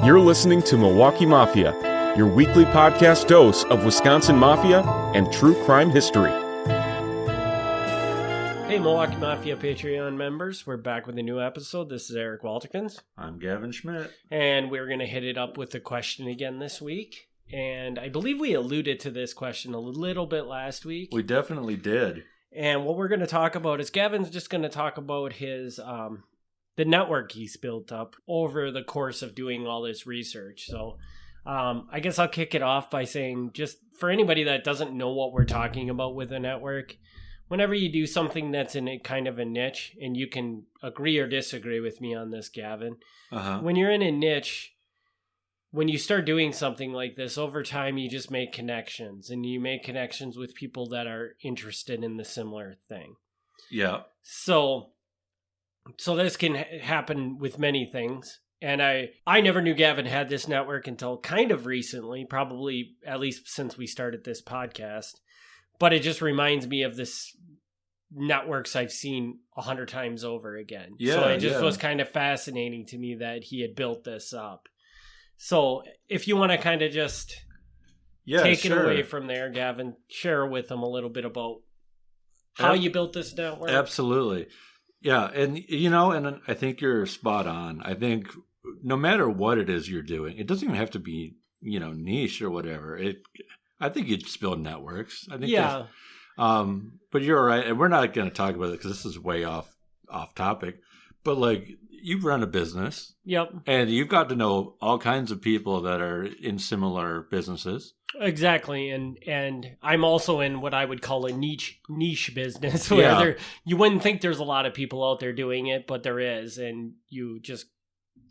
You're listening to Milwaukee Mafia, your weekly podcast dose of Wisconsin Mafia and true crime history. Hey, Milwaukee Mafia Patreon members, we're back with a new episode. This is Eric Waltikins. I'm Gavin Schmitt. And we're going to hit it up with a question again this week. And I believe we alluded to this question a little bit last week. We definitely did. And what we're going to talk about is Gavin's just going to talk about his the network he's built up over the course of doing all this research. So I guess I'll kick it off by saying, just for anybody that doesn't know what we're talking about with a network, whenever you do something that's in a kind of a niche, and you can agree or disagree with me on this, Gavin, when you're in a niche, when you start doing something like this, over time you just make connections, and you make connections with people that are interested in the similar thing. Yeah. So this can happen with many things. And I never knew Gavin had this network until kind of recently, probably at least since we started this podcast. But it just reminds me of this networks I've seen 100 times over again. Yeah, so it just was kind of fascinating to me that he had built this up. So if you want to kind of just take it away from there, Gavin, share with them a little bit about how you built this network. Absolutely. Yeah. And, and I think you're spot on. I think no matter what it is you're doing, it doesn't even have to be, niche or whatever. I think you just build networks. I think yeah. But you're right. And we're not going to talk about it because this is way off topic. But like, you run a business. Yep. And you've got to know all kinds of people that are in similar businesses. Exactly. And I'm also in what I would call a niche business where you wouldn't think there's a lot of people out there doing it, but there is. And you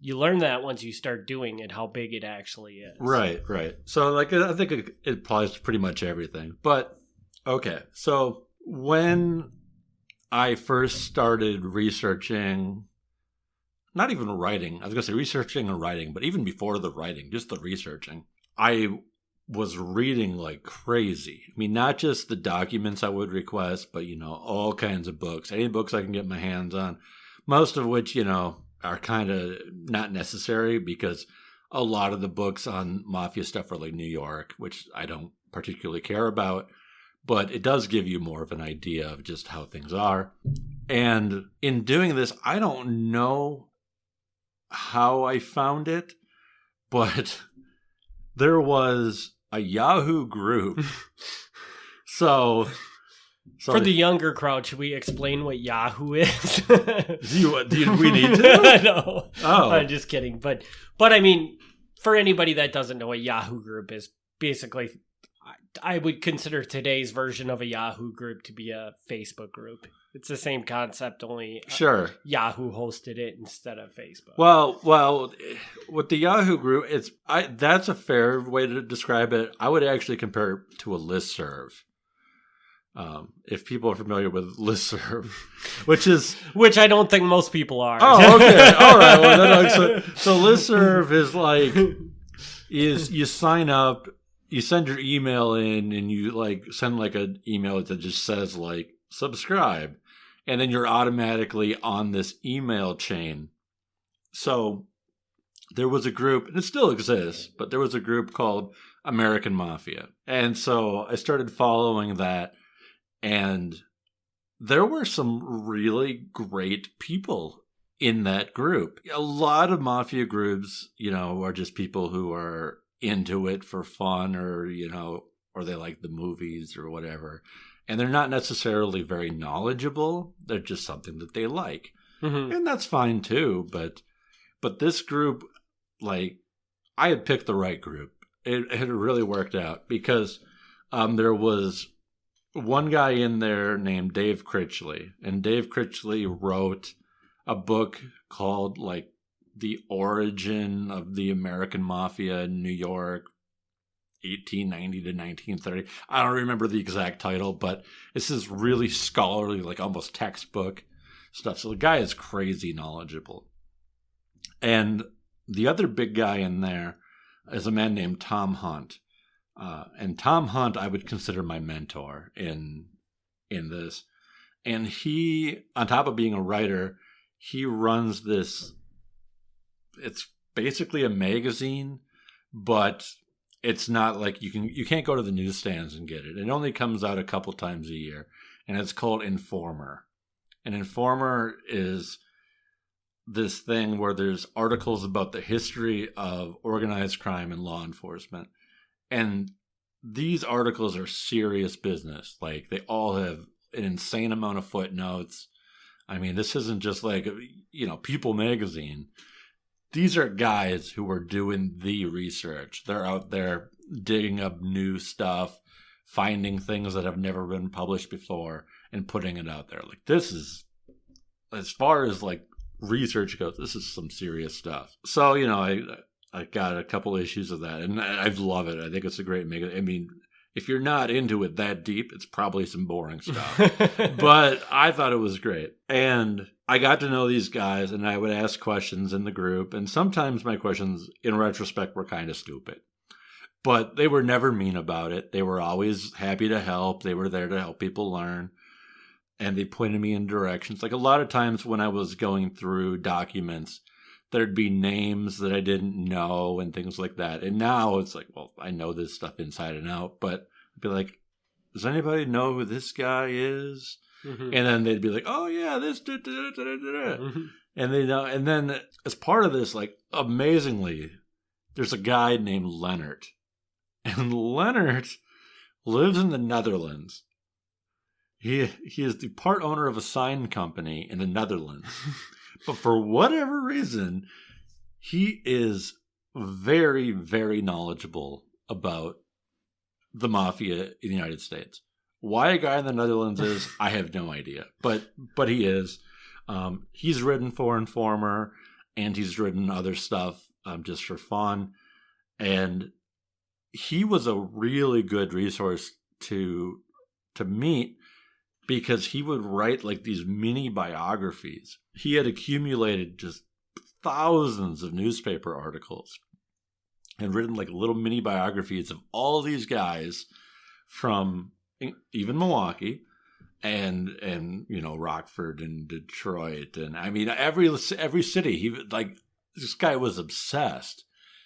learn that once you start doing it, how big it actually is. Right. So like, I think it applies to pretty much everything. But okay. So when I first started researching, not even writing, I was going to say researching and writing, but even before the writing, just the researching, I was reading like crazy. I mean, not just the documents I would request, but, all kinds of books, any books I can get my hands on, most of which, are kind of not necessary because a lot of the books on mafia stuff are like New York, which I don't particularly care about, but it does give you more of an idea of just how things are. And in doing this, I don't know how I found it, but there was a Yahoo group. So for the younger crowd, should we explain what Yahoo is? Do we need to? No. Oh. I'm just kidding. But I mean, for anybody that doesn't know, a Yahoo group is basically, I would consider today's version of a Yahoo group to be a Facebook group. It's the same concept, only Yahoo hosted it instead of Facebook. Well, with the Yahoo group, that's a fair way to describe it. I would actually compare it to a listserv. If people are familiar with listserv, which I don't think most people are. Oh, okay, all right. Well, so listserv is like you sign up, you send your email in, and you like send like an email that just says like subscribe. And then you're automatically on this email chain. So there was a group, and it still exists, but there was a group called American Mafia. And so I started following that, and there were some really great people in that group. A lot of mafia groups, are just people who are into it for fun or they like the movies or whatever. And they're not necessarily very knowledgeable. They're just something that they like. Mm-hmm. And that's fine too. But this group, like, I had picked the right group. It had really worked out because there was one guy in there named Dave Critchley. And Dave Critchley wrote a book called, like, The Origin of the American Mafia in New York, 1890 to 1930. I don't remember the exact title, but it's this really scholarly, like almost textbook stuff. So the guy is crazy knowledgeable. And the other big guy in there is a man named Tom Hunt. And Tom Hunt, I would consider my mentor in this. And he, on top of being a writer, he runs this, it's basically a magazine, but it's not like you can't go to the newsstands and get it. It only comes out a couple times a year, and it's called Informer. And Informer is this thing where there's articles about the history of organized crime and law enforcement. And these articles are serious business. Like, they all have an insane amount of footnotes. I mean, this isn't just like, People magazine. These are guys who are doing the research. They're out there digging up new stuff, finding things that have never been published before, and putting it out there. Like, this is, as far as like research goes, this is some serious stuff. So, I got a couple issues of that, and I love it. I think it's a great magazine. I mean, if you're not into it that deep, it's probably some boring stuff. But I thought it was great. And I got to know these guys, and I would ask questions in the group. And sometimes my questions, in retrospect, were kind of stupid. But they were never mean about it. They were always happy to help. They were there to help people learn. And they pointed me in directions. Like, a lot of times when I was going through documents, there'd be names that I didn't know and things like that. And now it's like, well, I know this stuff inside and out. But I'd be like, does anybody know who this guy is? Mm-hmm. And then they'd be like, oh, yeah, this. Mm-hmm. And they know. And then as part of this, like, amazingly, there's a guy named Leonard. And Leonard lives in the Netherlands. He is the part owner of a sign company in the Netherlands. But for whatever reason, he is very, very knowledgeable about the mafia in the United States. Why a guy in the Netherlands is, I have no idea. But he is. He's written for Informer, and he's written other stuff just for fun. And he was a really good resource to meet, because he would write like these mini biographies. He had accumulated just thousands of newspaper articles and written like little mini biographies of all these guys from even Milwaukee and Rockford and Detroit. And I mean, every city, this guy was obsessed.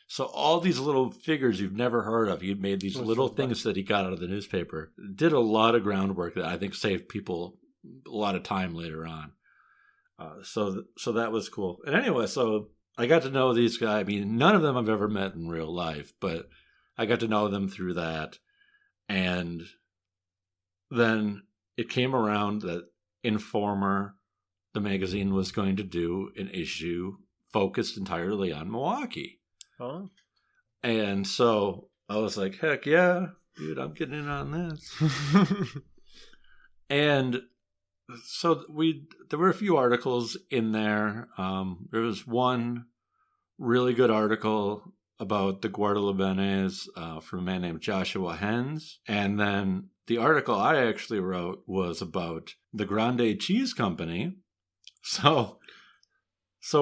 So all these little figures you've never heard of, he made these little things that he got out of the newspaper. Did a lot of groundwork that I think saved people a lot of time later on. So that was cool. And anyway, so I got to know these guys. I mean, none of them I've ever met in real life, but I got to know them through that. And then it came around that Informer, the magazine, was going to do an issue focused entirely on Milwaukee. Oh. And so I was like, heck yeah, dude, I'm getting in on this. And so there were a few articles in there. There was one really good article about the Guadalabenes from a man named Joshua Hens. And then the article I actually wrote was about the Grande Cheese Company. So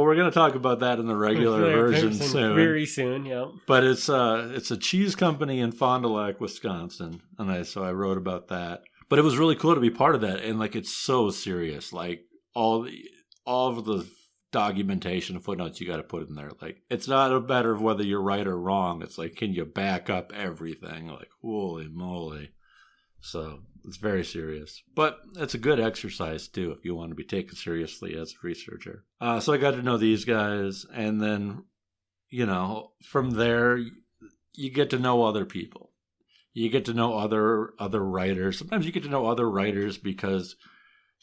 we're going to talk about that in the regular version soon. Very soon, yeah. But it's a cheese company in Fond du Lac, Wisconsin. And so I wrote about that. But it was really cool to be part of that. And like, it's so serious. Like, all of the documentation and footnotes you got to put in there. Like, it's not a matter of whether you're right or wrong. It's like, can you back up everything? Like, holy moly. So it's very serious. But it's a good exercise, too, if you want to be taken seriously as a researcher. So I got to know these guys. And then, from there, you get to know other people. You get to know other writers. Sometimes you get to know other writers because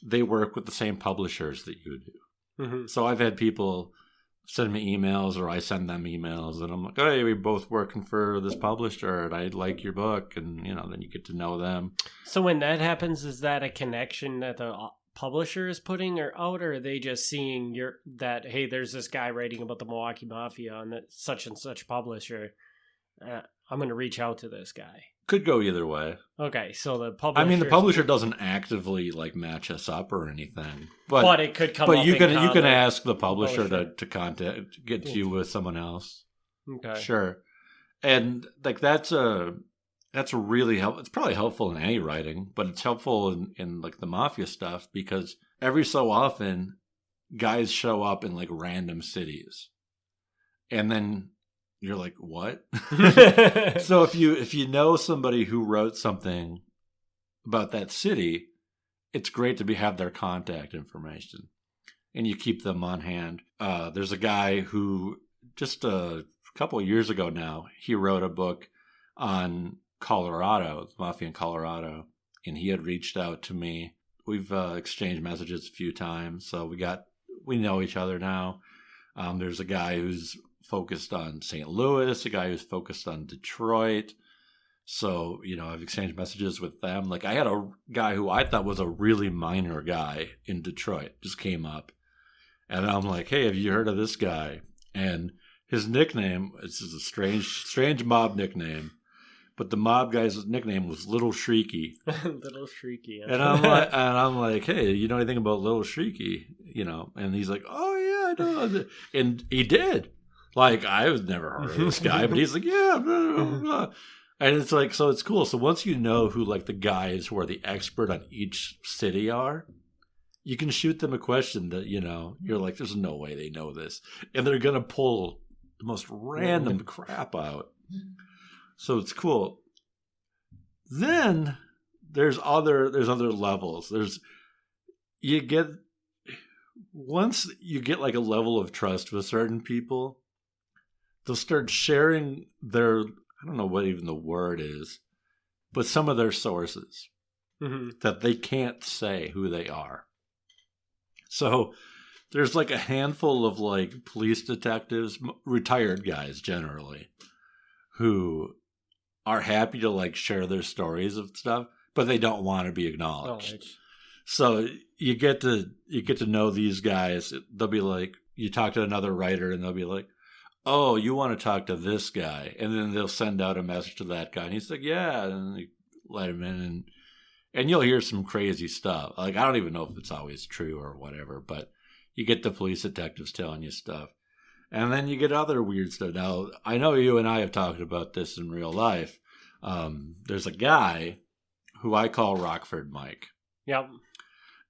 they work with the same publishers that you do. Mm-hmm. So I've had people send me emails, or I send them emails, and I'm like, hey, we're both working for this publisher, and I like your book, and then you get to know them. So when that happens, is that a connection that the publisher is putting out, or are they just seeing that, hey, there's this guy writing about the Milwaukee Mafia on that such and such publisher? I'm going to reach out to this guy. Could go either way. Okay, so the publisher. I mean, the publisher doesn't actively match us up or anything, but it could come. But you can ask the publisher to get you with someone else. Okay, sure, and that's really helpful. It's probably helpful in any writing, but it's helpful in the mafia stuff, because every so often guys show up in random cities. And then you're like, what? So if you know somebody who wrote something about that city, it's great to have their contact information, and you keep them on hand. There's a guy who just a couple of years ago now, he wrote a book on Colorado, the Mafia in Colorado, and he had reached out to me. We've exchanged messages a few times, so we know each other now. There's a guy who's focused on St. Louis, a guy who's focused on Detroit. So, I've exchanged messages with them. Like, I had a guy who I thought was a really minor guy in Detroit, just came up. And I'm like, hey, have you heard of this guy? And his nickname, it's a strange mob nickname, but the mob guy's nickname was Little Shrieky. Little Shrieky. Yeah. And I'm like, hey, you know anything about Little Shrieky? And he's like, oh yeah, I know. And he did. Like, I was never heard of this guy, but he's like, yeah, blah, blah, blah. And it's like, so it's cool. So once you know who like the guys who are the expert on each city are, you can shoot them a question that, you're like, there's no way they know this. And they're going to pull the most random crap out. So it's cool. Then there's other levels. Once you get like a level of trust with certain people, they'll start sharing their, I don't know what even the word is, but some of their sources that they can't say who they are. So there's like a handful of like police detectives, retired guys generally, who are happy to like share their stories of stuff, but they don't want to be acknowledged. So you get to know these guys. They'll be like, you talk to another writer and they'll be like, oh, you want to talk to this guy? And then they'll send out a message to that guy. And he's like, yeah. And they let him in. And you'll hear some crazy stuff. Like, I don't even know if it's always true or whatever, but you get the police detectives telling you stuff. And then you get other weird stuff. Now, I know you and I have talked about this in real life. There's a guy who I call Rockford Mike. Yep.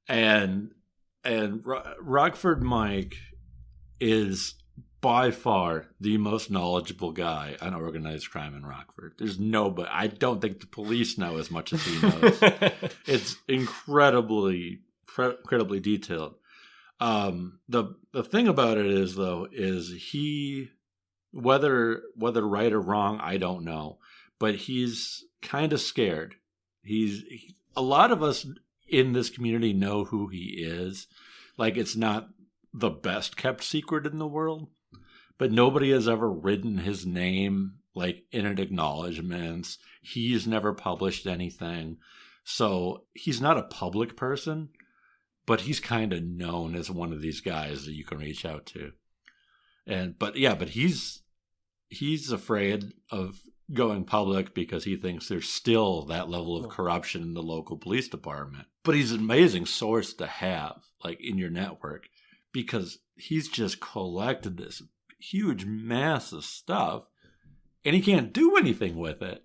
And Rockford Mike is by far the most knowledgeable guy on organized crime in Rockford. There's nobody. I don't think the police know as much as he knows. It's incredibly detailed. The thing about it is, though, is he, whether right or wrong, I don't know, but he's kind of scared. A lot of us in this community know who he is. Like, it's not the best kept secret in the world, but nobody has ever written his name like in an acknowledgments. He's never published anything. So he's not a public person, but he's kind of known as one of these guys that you can reach out to. But he's afraid of going public because he thinks there's still that level of corruption in the local police department. But he's an amazing source to have, like, in your network, because he's just collected this huge mass of stuff and he can't do anything with it.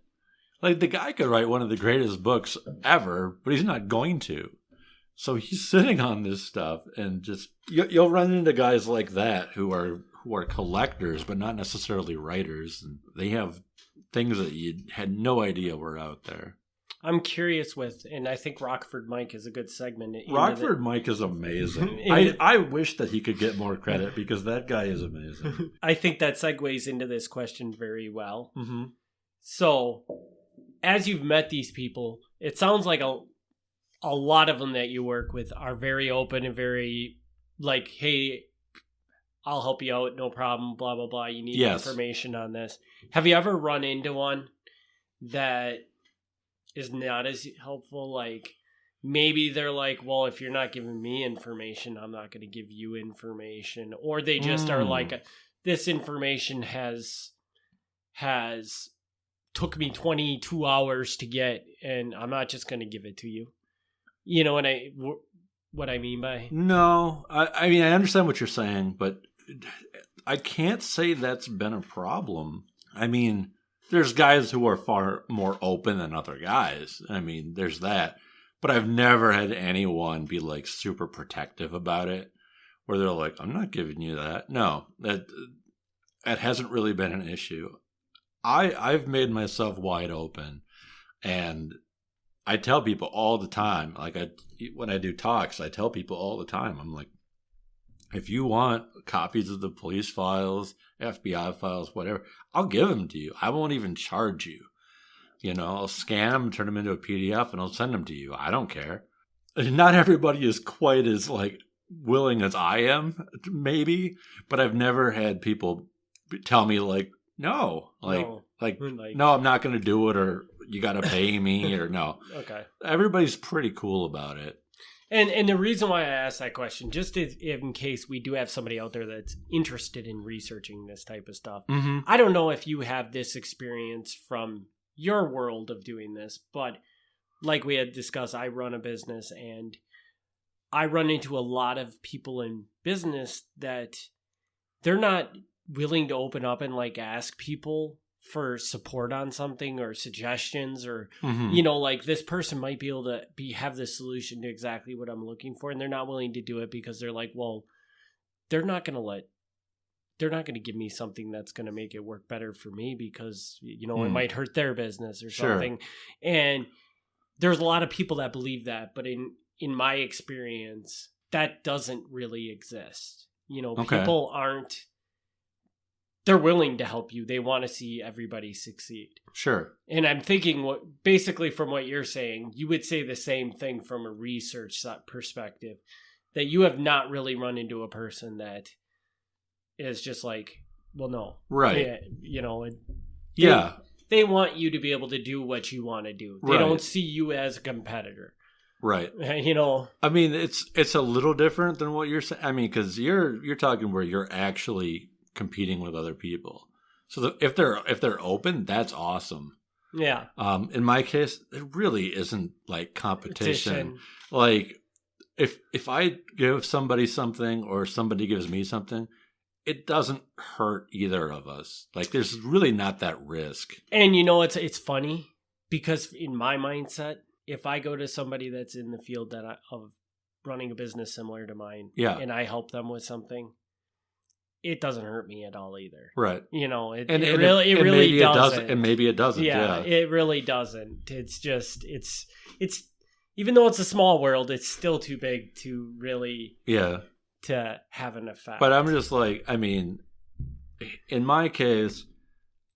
Like, the guy could write one of the greatest books ever, but he's not going to. So he's sitting on this stuff, and just you'll run into guys like that who are collectors, but not necessarily writers, and they have things that you had no idea were out there. I'm curious and I think Rockford Mike is a good segment. Rockford Mike is amazing. I wish that he could get more credit because that guy is amazing. I think that segues into this question very well. Mm-hmm. So, as you've met these people, it sounds like a lot of them that you work with are very open and very like, hey, I'll help you out, no problem, blah, blah, blah. You need information on this. Have you ever run into one that is not as helpful? Like, maybe they're like, well, if you're not giving me information, I'm not going to give you information. Or they just are like, this information has took me 22 hours to get, and I'm not just going to give it to you. You know what I mean by? No, I mean, I understand what you're saying, but I can't say that's been a problem. I mean, there's guys who are far more open than other guys. I mean, there's that. But I've never had anyone be like super protective about it, where they're like, I'm not giving you that. No, it hasn't really been an issue. I've made myself wide open, and I tell people all the time, like when I do talks, I tell people all the time, I'm like, if you want copies of the police files, FBI files, whatever, I'll give them to you. I won't even charge you. I'll scan them, turn them into a PDF, and I'll send them to you. I don't care. Not everybody is quite as like willing as I am, maybe, but I've never had people tell me like, no, no, I'm not going to do it, or you got to pay me, or no. Okay. Everybody's pretty cool about it. And the reason why I asked that question, just in case we do have somebody out there that's interested in researching this type of stuff. Mm-hmm. I don't know if you have this experience from your world of doing this, but like we had discussed, I run a business, and I run into a lot of people in business that they're not willing to open up and like ask people for support on something or suggestions, or like this person might be able to have the solution to exactly what I'm looking for, and they're not willing to do it because they're like, well, they're not going to give me something that's going to make it work better for me because it might hurt their business or something. Sure. And there's a lot of people that believe that, but in my experience, that doesn't really exist. People they're willing to help you. They want to see everybody succeed. Sure. And I'm thinking basically from what you're saying, you would say the same thing from a research perspective, that you have not really run into a person that is just like, well, no. Right. Yeah. They want you to be able to do what you want to do. They don't see you as a competitor. Right. I mean, it's a little different than what you're saying. I mean, because you're talking where you're actually competing with other people. So if they're open, that's awesome. Yeah. In my case, it really isn't like competition. Like if I give somebody something or somebody gives me something, it doesn't hurt either of us. Like there's really not that risk. And it's funny because in my mindset, if I go to somebody that's in the field of running a business similar to mine, and I help them with something, it doesn't hurt me at all either. Right. It really doesn't. And maybe it doesn't. Yeah, it really doesn't. It's just, it's even though it's a small world, it's still too big to really, to have an effect. But I'm just like, I mean, in my case,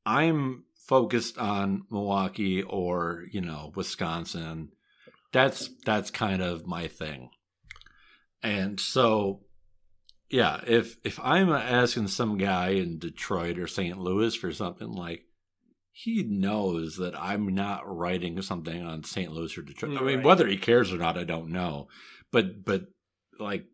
I'm focused on Milwaukee or, Wisconsin. That's kind of my thing. And so, yeah, if I'm asking some guy in Detroit or St. Louis for something, like, he knows that I'm not writing something on St. Louis or Detroit. I mean, whether he cares or not, I don't know. But like,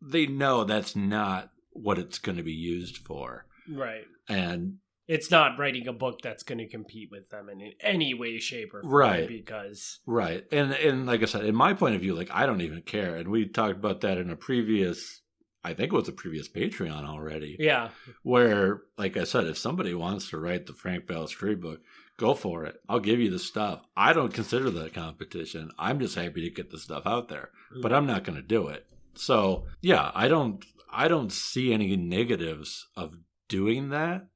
they know that's not what it's going to be used for. Right. And it's not writing a book that's going to compete with them in any way, shape, or form. Right. Because... Right. And like I said, in my point of view, like, I don't even care. And we talked about that in a previous... I think it was a previous Patreon already. Yeah. Where, like I said, if somebody wants to write the Frank Balistree book, go for it. I'll give you the stuff. I don't consider that competition. I'm just happy to get the stuff out there. But I'm not going to do it. So, yeah, I don't see any negatives of doing that.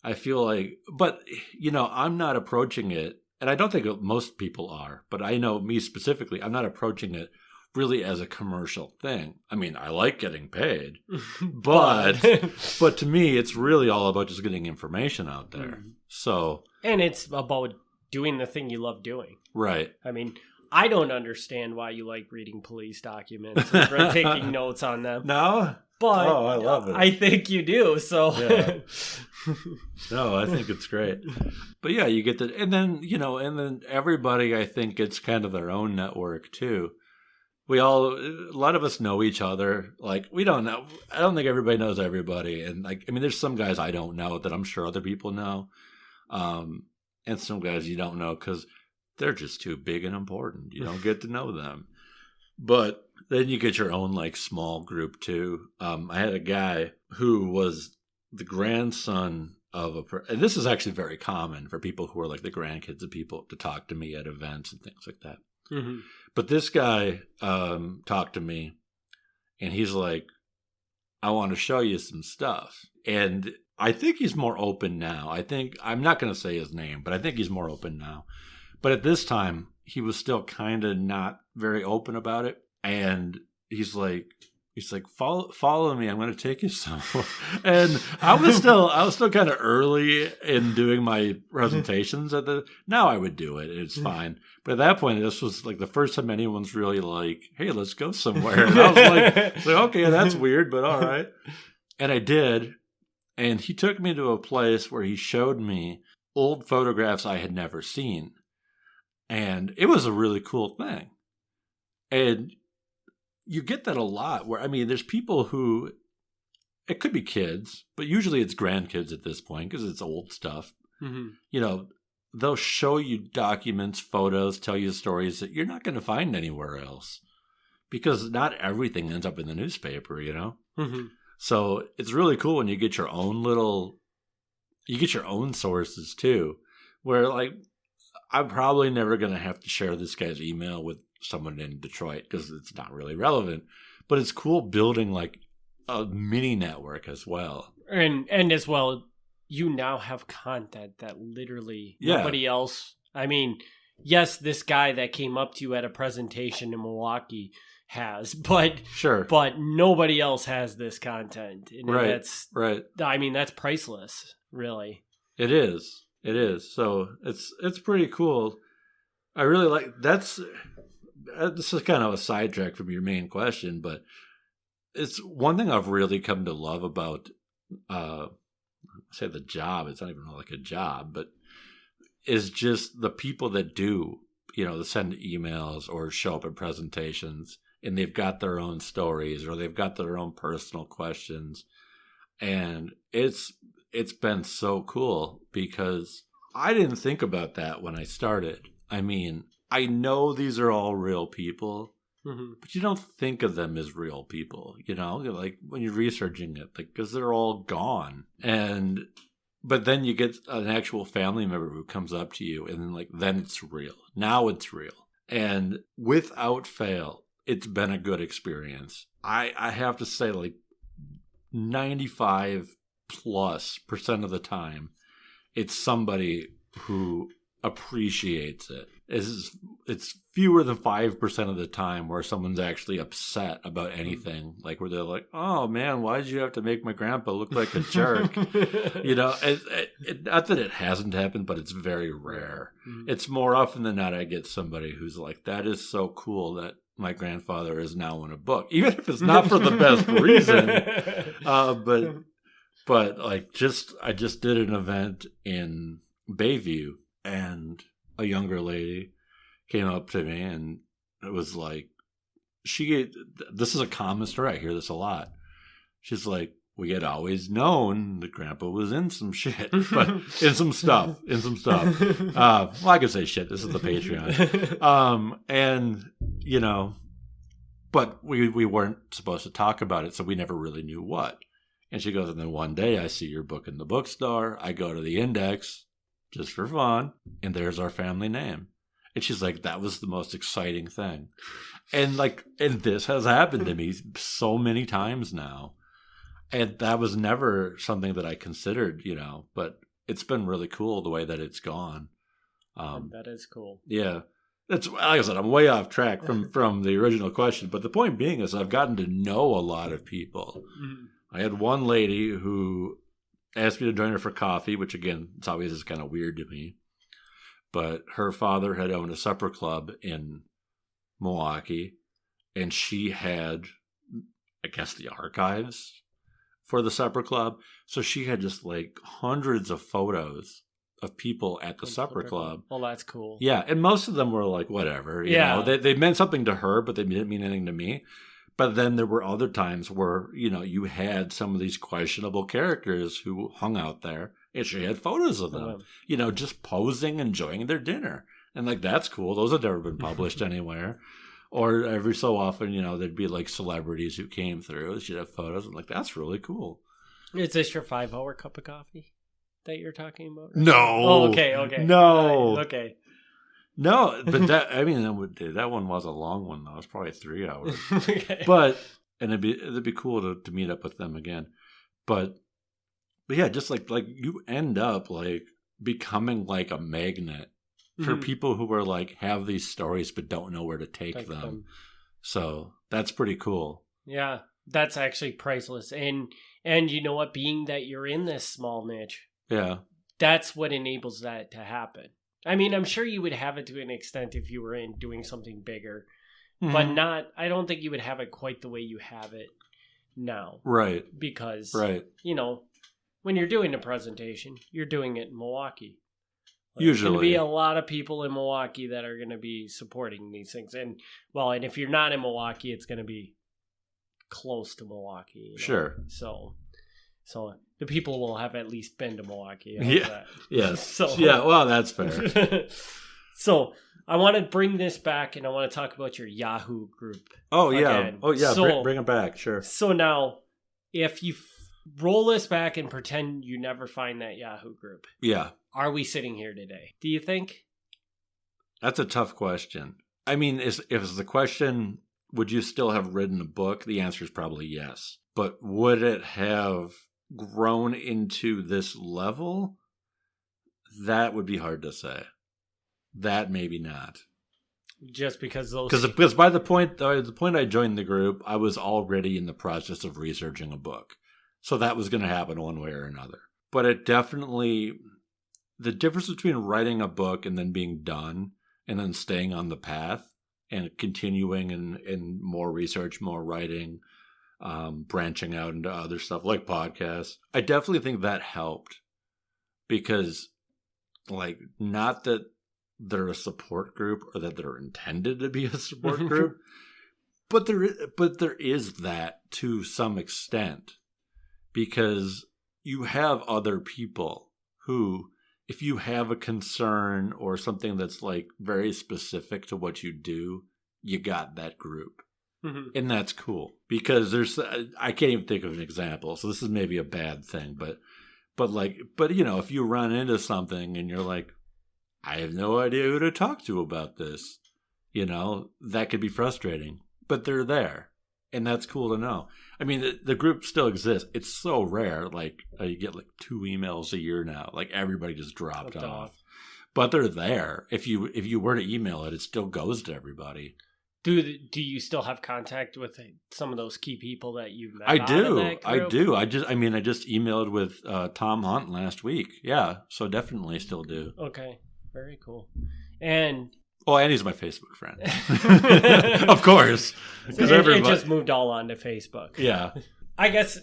I feel like, but, I'm not approaching it, and I don't think most people are, but I know me specifically, I'm not approaching it really as a commercial thing. I mean, I like getting paid, but to me, it's really all about just getting information out there. So, and it's about doing the thing you love doing. Right. I mean, I don't understand why you like reading police documents and taking notes on them. No? But I love it. I think you do. So, yeah. No, I think it's great. But yeah, you get the, and then everybody, I think, gets kind of their own network too. A lot of us know each other. Like, we don't know. I don't think everybody knows everybody. And like, I mean, there's some guys I don't know that I'm sure other people know. And some guys you don't know because they're just too big and important. You don't get to know them. But then you get your own like small group too. I had a guy who was the grandson of and this is actually very common for people who are like the grandkids of people to talk to me at events and things like that. Mm-hmm. But this guy talked to me, and he's like, I want to show you some stuff. And I think he's more open now. I'm not going to say his name, but I think he's more open now. But at this time, he was still kind of not very open about it. And he's like, follow me. I'm going to take you somewhere. And I was still kind of early in doing my presentations now I would do it. It's fine. But at that point, this was like the first time anyone's really like, hey, let's go somewhere. And I was like, okay, that's weird, but all right. And I did. And he took me to a place where he showed me old photographs I had never seen. And it was a really cool thing. And you get that a lot where, I mean, there's people who, it could be kids, but usually it's grandkids at this point because it's old stuff. Mm-hmm. You know, they'll show you documents, photos, tell you stories that you're not going to find anywhere else because not everything ends up in the newspaper, you know? Mm-hmm. So it's really cool when you get your own sources too, where like, I'm probably never going to have to share this guy's email with someone in Detroit because it's not really relevant, but it's cool building like a mini network as well. And as well, you now have content that literally nobody else, I mean, yes, this guy that came up to you at a presentation in Milwaukee has, but nobody else has this content. And that's I mean, that's priceless, really. It is. So it's pretty cool. I really like this is kind of a sidetrack from your main question, but it's one thing I've really come to love about say the job. It's not even like a job, but is just the people that do, you know, that send emails or show up at presentations and they've got their own stories or they've got their own personal questions. And it's been so cool because I didn't think about that when I started. I mean, I know these are all real people, but you don't think of them as real people, you know, like when you're researching it, like, because they're all gone. But then you get an actual family member who comes up to you and then it's real. Now it's real. And without fail, it's been a good experience. I have to say, like 95+% of the time, it's somebody who appreciates it. It's fewer than 5% of the time where someone's actually upset about anything, like where they're like, "Oh man, why did you have to make my grandpa look like a jerk?" You know, not that it hasn't happened, but it's very rare. Mm-hmm. It's more often than not I get somebody who's like, "That is so cool that my grandfather is now in a book," even if it's not for the best reason. But like, I just did an event in Bayview, and a younger lady came up to me, and it was like, this is a common story. I hear this a lot. She's like, "We had always known that Grandpa was in some shit, but in some stuff. Well, I could say shit. This is the Patreon. And, you know, but we weren't supposed to talk about it, so we never really knew what." And she goes, "And then one day I see your book in the bookstore. I go to the index just for fun, and there's our family name." And she's like, "That was the most exciting thing." And this has happened to me so many times now. And that was never something that I considered, you know, but it's been really cool the way that it's gone. That is cool. Yeah. It's, like I said, I'm way off track from the original question, but the point being is I've gotten to know a lot of people. Mm-hmm. I had one lady who asked me to join her for coffee, which again, it's always is kind of weird to me. But her father had owned a supper club in Milwaukee, and she had, I guess, the archives for the supper club. So she had just like hundreds of photos of people at the supper club. Well, that's cool. Yeah, and most of them were like, whatever. You know, they meant something to her, but they didn't mean anything to me. But then there were other times where, you know, you had some of these questionable characters who hung out there, and she had photos of them, you know, just posing, enjoying their dinner. And like, that's cool. Those have never been published anywhere. Or every so often, you know, there'd be like celebrities who came through. She'd have photos. I'm like, that's really cool. Is this your 5-hour cup of coffee that you're talking about? Right? No. Oh, okay. No. Right, okay. No, but that one was a long one though. It was probably 3 hours. Okay. But and it'd be cool to meet up with them again. But yeah, just like you end up like becoming like a magnet for people who are like have these stories but don't know where to take them. So that's pretty cool. Yeah, that's actually priceless. And you know what? Being that you're in this small niche, yeah, that's what enables that to happen. I mean, I'm sure you would have it to an extent if you were in doing something bigger, but not. I don't think you would have it quite the way you have it now. Right. Because, right. you know, when you're doing a presentation, you're doing it in Milwaukee. Usually. There's going to be a lot of people in Milwaukee that are going to be supporting these things. And if you're not in Milwaukee, it's going to be close to Milwaukee. You know? Sure. So the people will have at least been to Milwaukee. Yeah. Yes. So, yeah. Well, that's fair. So I want to bring this back, and I want to talk about your Yahoo group. Oh, again. yeah. Oh, yeah. So, bring it back. Sure. So now, if you roll this back and pretend you never find that Yahoo group. Yeah. Are we sitting here today? Do you think? That's a tough question. I mean, if it's the question, would you still have written a book? The answer is probably yes. But would it have grown into this level? That would be hard to say. That maybe not. Just because those... Because by the point I joined the group, I was already in the process of researching a book. So that was going to happen one way or another. But it definitely... The difference between writing a book and then being done and then staying on the path and continuing in more research, more writing, branching out into other stuff like podcasts, I definitely think that helped. Because, like, not that they're a support group or that they're intended to be a support group, but there is that to some extent. Because you have other people who, if you have a concern or something that's like very specific to what you do, you got that group. Mm-hmm. And that's cool because I can't even think of an example. So this is maybe a bad thing, but you know, if you run into something and you're like, I have no idea who to talk to about this, you know, that could be frustrating, but they're there. And that's cool to know. I mean, the group still exists. It's so rare. Like, you get like 2 emails a year now. Like, everybody just dropped off. But they're there. If you were to email it, it still goes to everybody. Do you still have contact with some of those key people that you've met? I do. I just emailed with Tom Hunt last week. Yeah, so definitely still do. Okay, very cool. And he's my Facebook friend. Of course. Because it just moved all onto Facebook. Yeah. I guess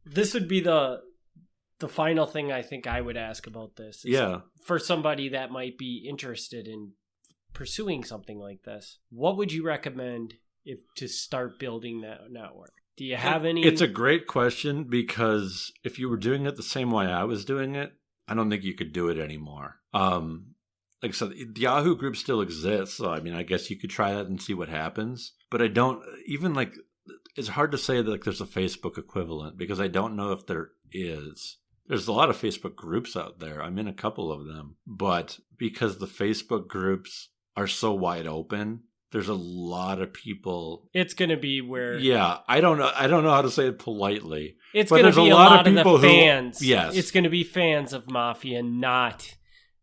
this would be the final thing I think I would ask about this. Yeah. For somebody that might be interested in pursuing something like this, what would you recommend to start building that network? Do you have any? It's a great question because if you were doing it the same way I was doing it, I don't think you could do it anymore. Like I said, the Yahoo group still exists. So, I mean, I guess you could try that and see what happens. But I don't, even like, it's hard to say that like, there's a Facebook equivalent because I don't know if there is. There's a lot of Facebook groups out there. I'm in a couple of them. But because the Facebook groups are so wide open, there's a lot of people. It's going to be where... Yeah, I don't know how to say it politely. It's going to be a lot of the fans. Yes. It's going to be fans of Mafia, not...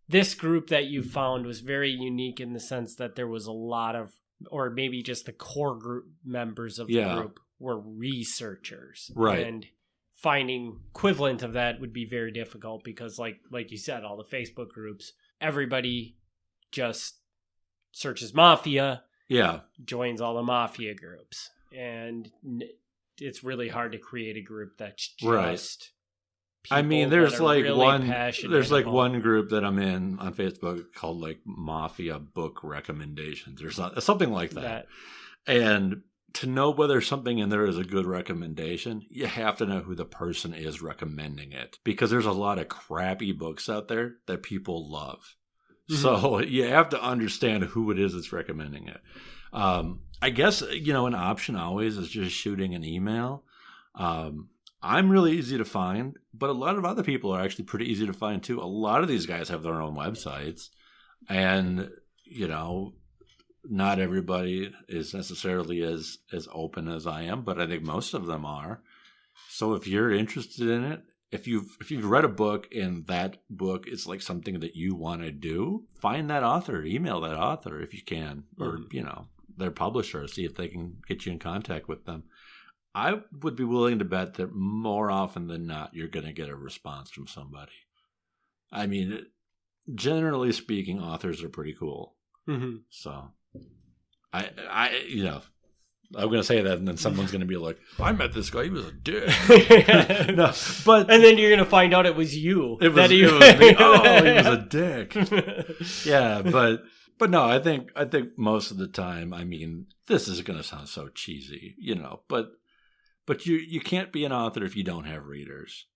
This group that you found was very unique in the sense that there was a lot of, or maybe just the core group members of the group were researchers. Right. And finding equivalent of that would be very difficult because like you said, all the Facebook groups, everybody just searches Mafia. Yeah. Joins all the Mafia groups. And it's really hard to create a group that's just... Right. I mean, there's like really one group that I'm in on Facebook called like Mafia Book Recommendations or something like that. And to know whether something in there is a good recommendation, you have to know who the person is recommending it because there's a lot of crappy books out there that people love. Mm-hmm. So you have to understand who it is that's recommending it. I guess, you know, an option always is just shooting an email. I'm really easy to find, but a lot of other people are actually pretty easy to find too. A lot of these guys have their own websites, and you know, not everybody is necessarily as open as I am, but I think most of them are. So if you're interested in it, if you've read a book and that book is like something that you want to do, find that author, email that author if you can, or their publisher, see if they can get you in contact with them. I would be willing to bet that more often than not, you're going to get a response from somebody. I mean, generally speaking, authors are pretty cool. Mm-hmm. So, I'm going to say that, and then someone's going to be like, "I met this guy; he was a dick." No, but and then you're going to find out it was you. It was me. Oh, he was a dick. Yeah, but no, I think most of the time, I mean, this is going to sound so cheesy, but you can't be an author if you don't have readers.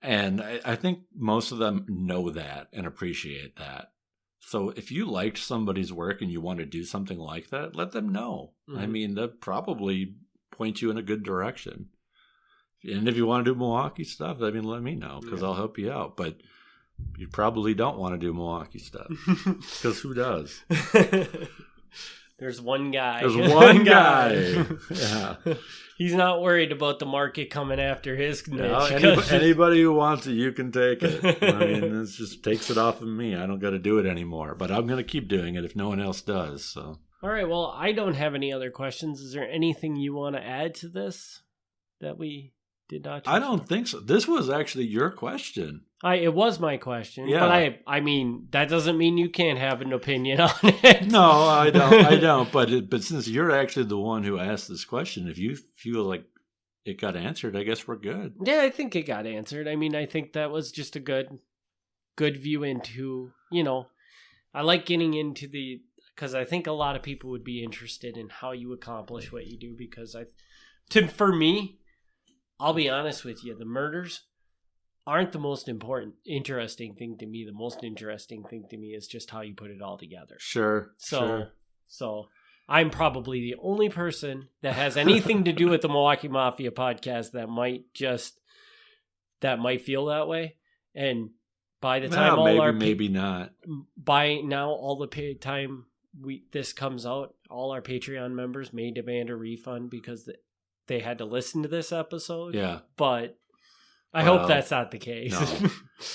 And I think most of them know that and appreciate that. So if you liked somebody's work and you want to do something like that, let them know. Mm-hmm. I mean, they'll probably point you in a good direction. And if you want to do Milwaukee stuff, I mean, let me know because I'll help you out. But you probably don't want to do Milwaukee stuff because who does? There's one guy. There's one guy. Yeah. He's not worried about the market coming after his niche. No, anybody who wants it, you can take it. I mean, it just takes it off of me. I don't got to do it anymore. But I'm going to keep doing it if no one else does. So. All right. Well, I don't have any other questions. Is there anything you want to add to this that we did not? I don't think so. This was actually your question. It was my question, yeah. But I mean that doesn't mean you can't have an opinion on it. No, I don't. But since you're actually the one who asked this question, if you feel like it got answered, I guess we're good. Yeah, I think it got answered. I mean, I think that was just a good view into, I like getting into because I think a lot of people would be interested in how you accomplish what you do. Because for me, I'll be honest with you, the murders aren't the most interesting thing to me. The most interesting thing to me is just how you put it all together. Sure. So I'm probably the only person that has anything to do with the Milwaukee Mafia podcast that might feel that way. And by the time maybe not. By now, all the time this comes out, all our Patreon members may demand a refund because they had to listen to this episode. Yeah. But I hope that's not the case. No.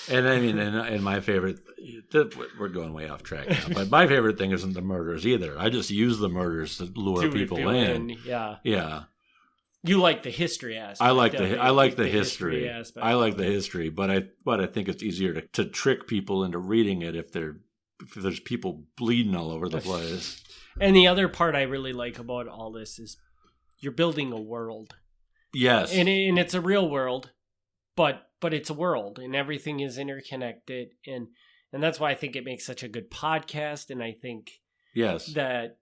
And I mean, and my favorite, we're going way off track now, but my favorite thing isn't the murders either. I just use the murders to lure people in. Yeah. Yeah. You like the history aspect. I like the history aspect. I like the history, but I think it's easier to trick people into reading it if there's people bleeding all over the place. And the other part I really like about all this is you're building a world. Yes. And it's a real world. But it's a world and everything is interconnected and that's why I think it makes such a good podcast, and I think that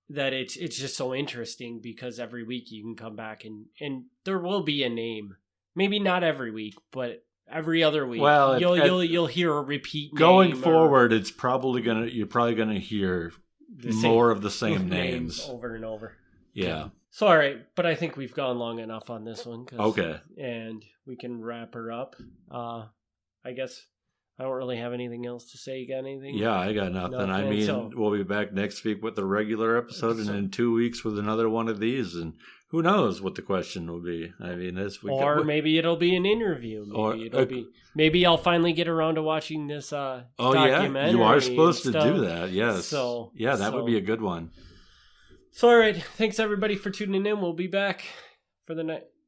it's just so interesting because every week you can come back and there will be a name. Maybe not every week, but every other week. Well, you'll hear a repeat name. Going forward, you're probably gonna hear more of the same names over and over. Yeah. So, all right, but I think we've gone long enough on this one. Okay. And we can wrap her up. I guess I don't really have anything else to say. You got anything? Yeah, I got nothing. I mean, we'll be back next week with the regular episode and in 2 weeks with another one of these. And who knows what the question will be. I mean, maybe it'll be an interview. Maybe I'll finally get around to watching this documentary. Yeah, you are supposed to do that, yes. That would be a good one. So, all right. Thanks, everybody, for tuning in. We'll be back for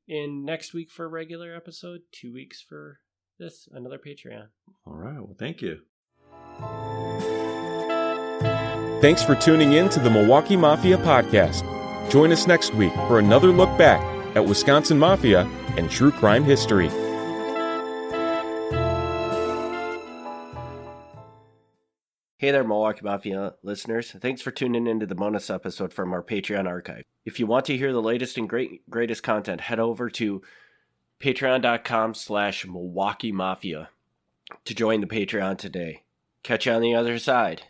next week for a regular episode. 2 weeks for another Patreon. All right. Well, thank you. Thanks for tuning in to the Milwaukee Mafia podcast. Join us next week for another look back at Wisconsin Mafia and true crime history. Hey there, Milwaukee Mafia listeners. Thanks for tuning into the bonus episode from our Patreon archive. If you want to hear the latest and greatest content, head over to patreon.com/Milwaukee Mafia to join the Patreon today. Catch you on the other side.